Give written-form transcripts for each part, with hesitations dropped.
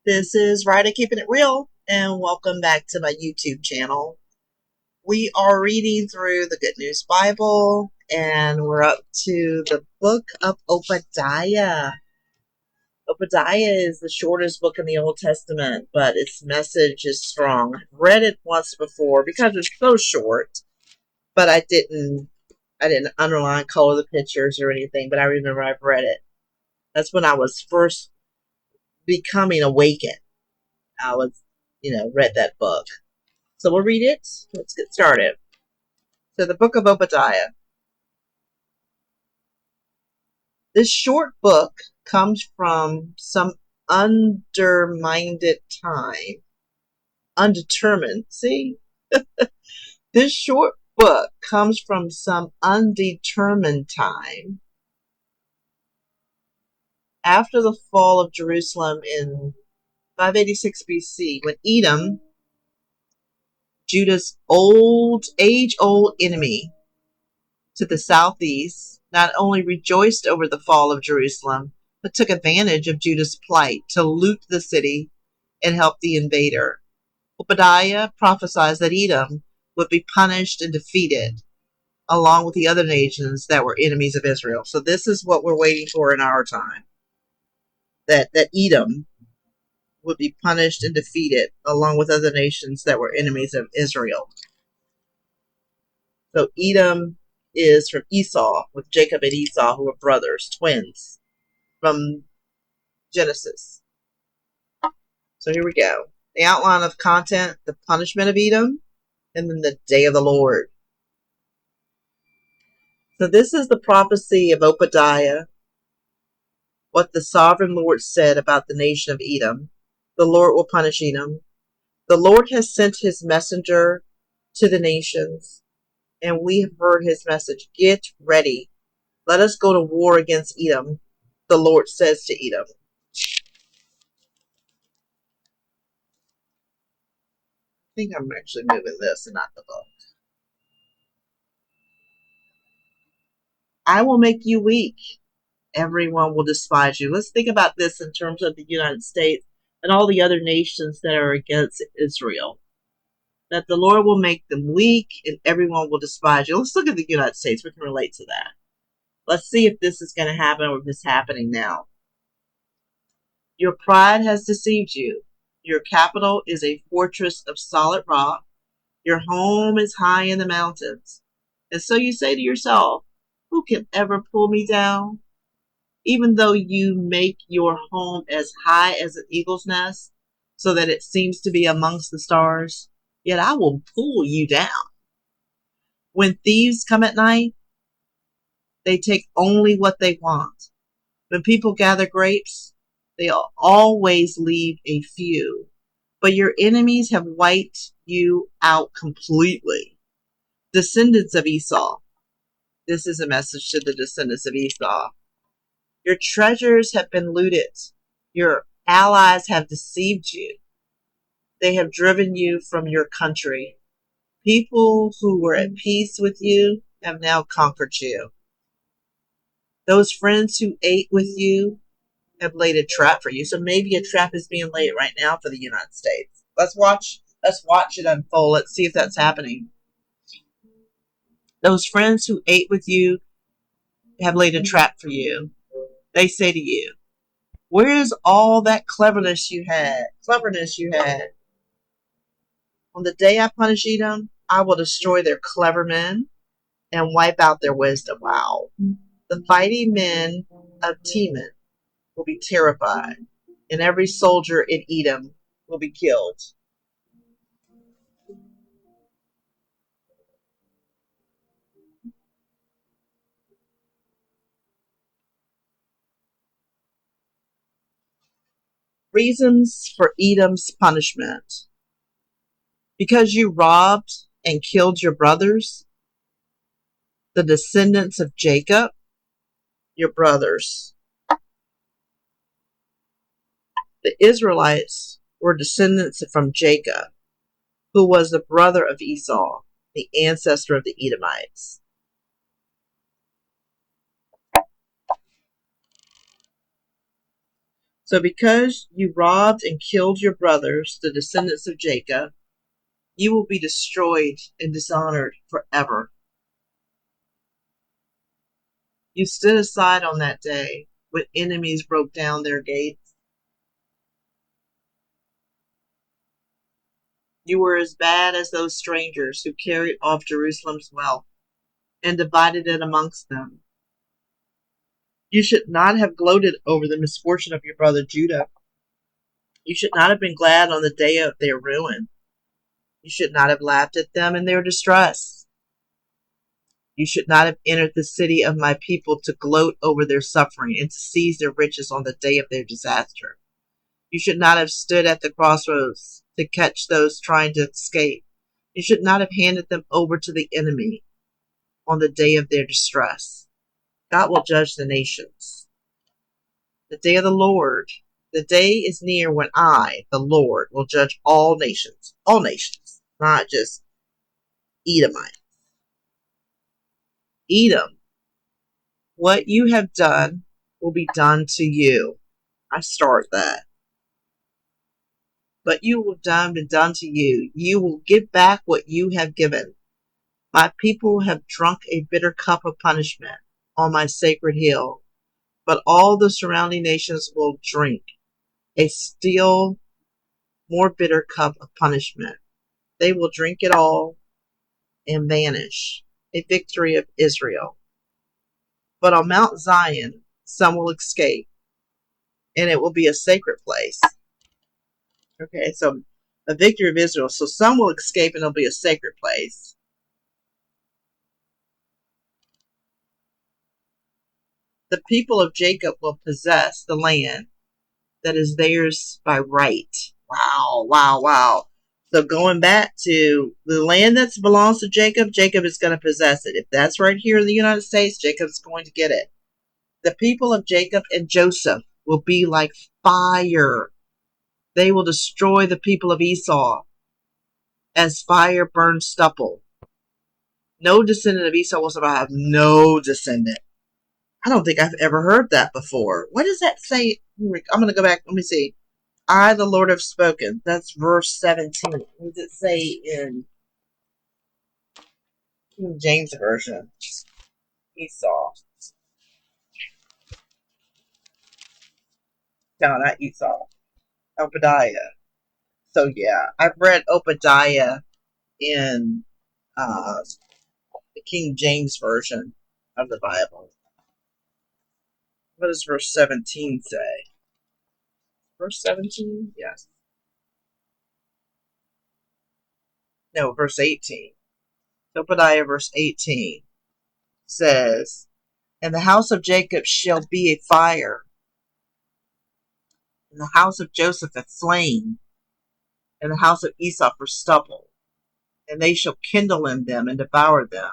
This is Ridea keeping it real, and welcome back to my YouTube channel. We are reading through the Good News Bible, and we're up to the book of Obadiah. Obadiah is the shortest book in the Old Testament, but its message is strong. I've read it once before because it's so short, but I didn't underline, color the pictures or anything, but I remember I've read it. That's when I was first becoming awakened. I was, read that book. So we'll read it. Let's get started. So the book of Obadiah. This short book comes from some undermined time. Undetermined. See? This short book comes from some undetermined time after the fall of Jerusalem in 586 BC, when Edom, Judah's age-old enemy to the southeast, not only rejoiced over the fall of Jerusalem, but took advantage of Judah's plight to loot the city and help the invader. Obadiah prophesies that Edom would be punished and defeated, along with the other nations that were enemies of Israel. So this is what we're waiting for in our time, that Edom would be punished and defeated, along with other nations that were enemies of Israel. So Edom is from Esau, with Jacob and Esau, who were brothers, twins, from Genesis. So here we go. The outline of content: the punishment of Edom, and then the day of the Lord. So this is the prophecy of Obadiah, what the sovereign Lord said about the nation of Edom. The Lord will punish Edom. The Lord has sent his messenger to the nations, and we have heard his message. Get ready. Let us go to war against Edom, the Lord says to Edom. I think I'm actually moving this and not the book. I will make you weak. Everyone will despise you. Let's think about this in terms of the United States and all the other nations that are against Israel. That the Lord will make them weak and everyone will despise you. Let's look at the United States. We can relate to that. Let's see if this is going to happen or if it's happening now. Your pride has deceived you. Your capital is a fortress of solid rock. Your home is high in the mountains. And so you say to yourself, who can ever pull me down? Even though you make your home as high as an eagle's nest, so that it seems to be amongst the stars, yet I will pull you down. When thieves come at night, they take only what they want. When people gather grapes, they always leave a few. But your enemies have wiped you out completely. Descendants of Esau. This is a message to the descendants of Esau. Your treasures have been looted. Your allies have deceived you. They have driven you from your country. People who were at peace with you have now conquered you. Those friends who ate with you have laid a trap for you. So maybe a trap is being laid right now for the United States. Let's watch it unfold. Let's see if that's happening. Those friends who ate with you have laid a trap for you. They say to you, where is all that cleverness you had? On the day I punish Edom, I will destroy their clever men and wipe out their wisdom. Wow. The fighting men of Teman will be terrified, and every soldier in Edom will be killed. Reasons for Edom's punishment. Because you robbed and killed your brothers, the descendants of Jacob, your brothers. The Israelites were descendants from Jacob, who was the brother of Esau, the ancestor of the Edomites. So because you robbed and killed your brothers, the descendants of Jacob, you will be destroyed and dishonored forever. You stood aside on that day when enemies broke down their gates. You were as bad as those strangers who carried off Jerusalem's wealth and divided it amongst them. You should not have gloated over the misfortune of your brother Judah. You should not have been glad on the day of their ruin. You should not have laughed at them in their distress. You should not have entered the city of my people to gloat over their suffering and to seize their riches on the day of their disaster. You should not have stood at the crossroads to catch those trying to escape. You should not have handed them over to the enemy on the day of their distress. God will judge the nations. The day of the Lord, the day is near when I, the Lord, will judge all nations, not just Edomite. Edom, what you have done will be done to you. I start that. But you will be done to you. You will give back what you have given. My people have drunk a bitter cup of punishment on my sacred hill, but all the surrounding nations will drink a still more bitter cup of punishment. They will drink it all and vanish. A victory of Israel. But on Mount Zion, some will escape, and it will be a sacred place. Okay, so a victory of Israel. So some will escape, and it'll be a sacred place. The people of Jacob will possess the land that is theirs by right. Wow, wow, wow. So going back to the land that belongs to Jacob, Jacob is going to possess it. If that's right here in the United States, Jacob's going to get it. The people of Jacob and Joseph will be like fire. They will destroy the people of Esau as fire burns stubble. No descendant of Esau will survive. No descendant. I don't think I've ever heard that before. What does that say? I'm going to go back. Let me see. I, the Lord, have spoken. That's verse 17. What does it say in King James Version? Esau. No, not Esau. Obadiah. So yeah, I've read Obadiah in the King James Version of the Bible. What does verse 17 say? Verse 17? Yes. No, verse 18. Obadiah verse 18 says, and the house of Jacob shall be a fire, and the house of Joseph a flame, and the house of Esau for stubble, and they shall kindle in them and devour them,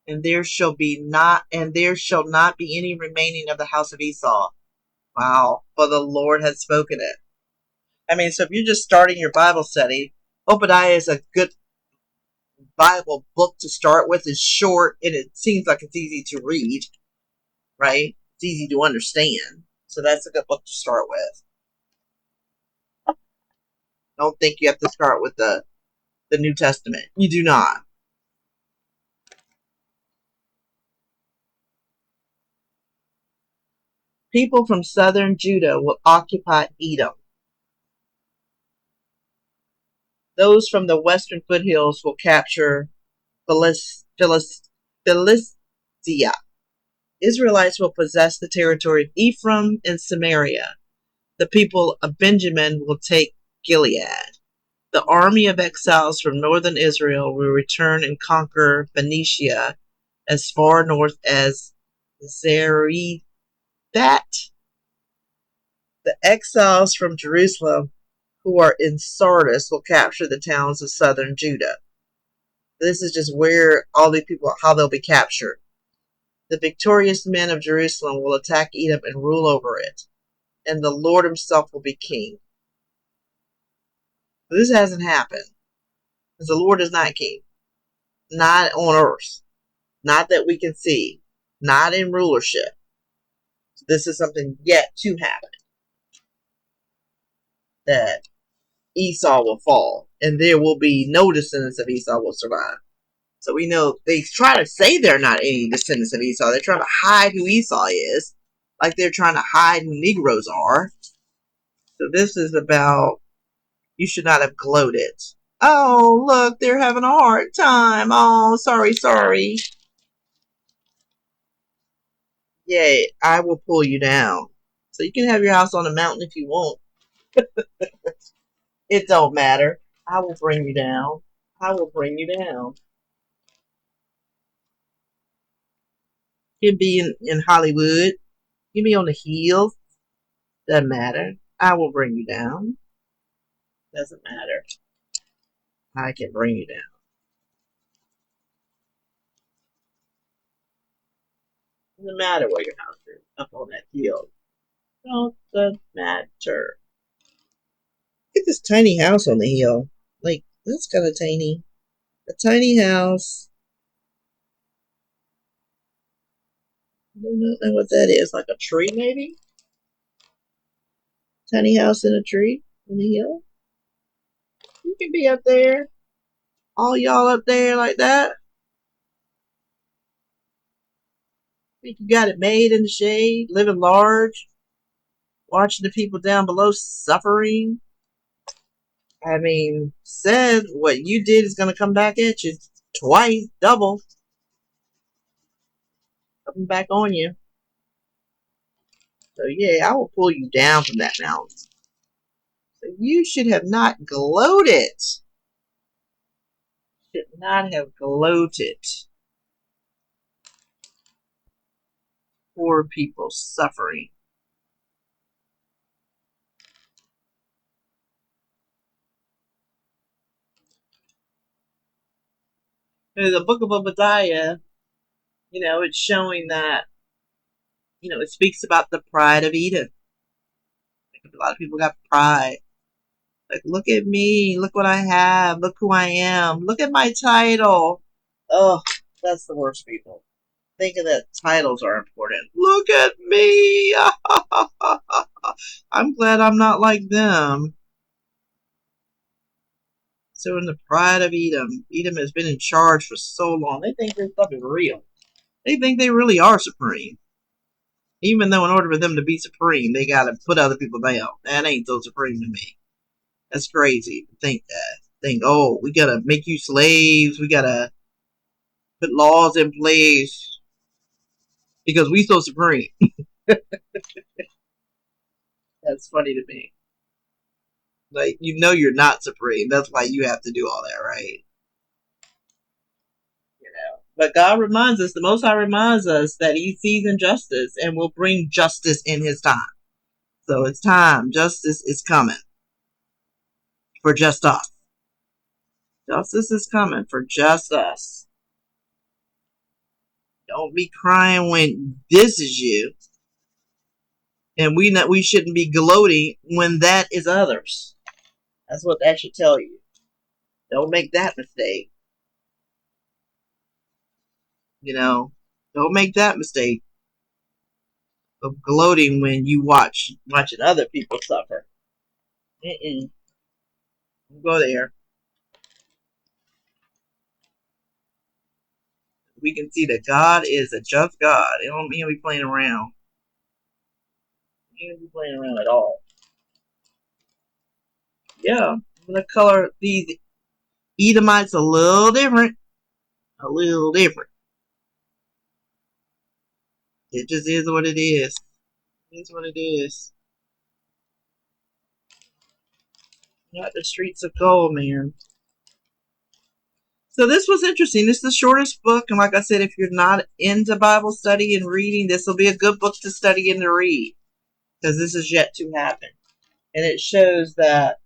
and there shall not be any remaining of the house of Esau. Wow, for the Lord has spoken it. I mean, so if you're just starting your Bible study, Obadiah is a good Bible book to start with. It's short and it seems like it's easy to read, right? It's easy to understand. So that's a good book to start with. Don't think you have to start with the New Testament. You do not. People from southern Judah will occupy Edom. Those from the western foothills will capture Philistia. Israelites will possess the territory of Ephraim and Samaria. The people of Benjamin will take Gilead. The army of exiles from northern Israel will return and conquer Phoenicia as far north as Zereth. The exiles from Jerusalem who are in Sardis will capture the towns of southern Judah. This is just where all these people, how they'll be captured. The victorious men of Jerusalem will attack Edom and rule over it, and the Lord himself will be king. This hasn't happened, because the Lord is not king. Not on earth. Not that we can see. Not in rulership. This is something yet to happen. that Esau will fall, and there will be no descendants of Esau will survive. So we know they try to say they're not any descendants of Esau. They're trying to hide who Esau is, like they're trying to hide who Negroes are. So this is about, you should not have gloated. Oh, look, they're having a hard time. Oh, sorry. Yay, I will pull you down. So you can have your house on a mountain if you want. It don't matter. I will bring you down. I will bring you down. You can be in Hollywood. You can be on the hills. Doesn't matter. I will bring you down. Doesn't matter. I can bring you down. Doesn't matter where your house is. Up on that hill. Doesn't matter. Look at this tiny house on the hill. Like, that's kind of tiny. A tiny house. I don't know what that is. Like a tree, maybe? Tiny house in a tree on the hill. You can be up there. All y'all up there like that. Think you got it made in the shade, living large, watching the people down below suffering. I mean, said what you did is going to come back at you twice, double. Coming back on you. So yeah, I will pull you down from that mountain. So you should have not gloated. Should not have gloated. Poor people suffering. In the book of Obadiah, it's showing that, it speaks about the pride of Edom. A lot of people got pride. Like, look at me. Look what I have. Look who I am. Look at my title. Oh, that's the worst people. Thinking that titles are important. Look at me. I'm glad I'm not like them. So in the pride of Edom, Edom has been in charge for so long. They think this stuff is real. They think they really are supreme. Even though in order for them to be supreme, they got to put other people down. That ain't so supreme to me. That's crazy to think that. Think, oh, we got to make you slaves. We got to put laws in place because we so supreme. That's funny to me. Like, you're not supreme. That's why you have to do all that, right? But God reminds us, the Most High reminds us that He sees injustice and will bring justice in His time. So it's time. Justice is coming for just us. Justice is coming for just us. Don't be crying when this is you. And we shouldn't be gloating when that is others. That's what that should tell you. Don't make that mistake. Don't make that mistake of gloating when you watching other people suffer. Don't go there. We can see that God is a just God. He don't be playing around. He don't be playing around at all. Yeah, I'm gonna color these Edomites a little different. A little different. It just is what it is. It is what it is. Not the streets of gold, man. So this was interesting. This is the shortest book, and like I said, if you're not into Bible study and reading, this will be a good book to study and to read, because this is yet to happen. And it shows that,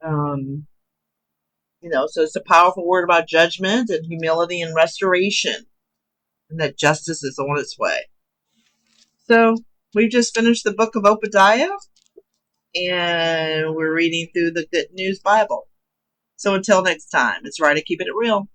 so it's a powerful word about judgment and humility and restoration, and that justice is on its way. So we just finished the book of Obadiah, and we're reading through the Good News Bible. So until next time, it's right to keep it real.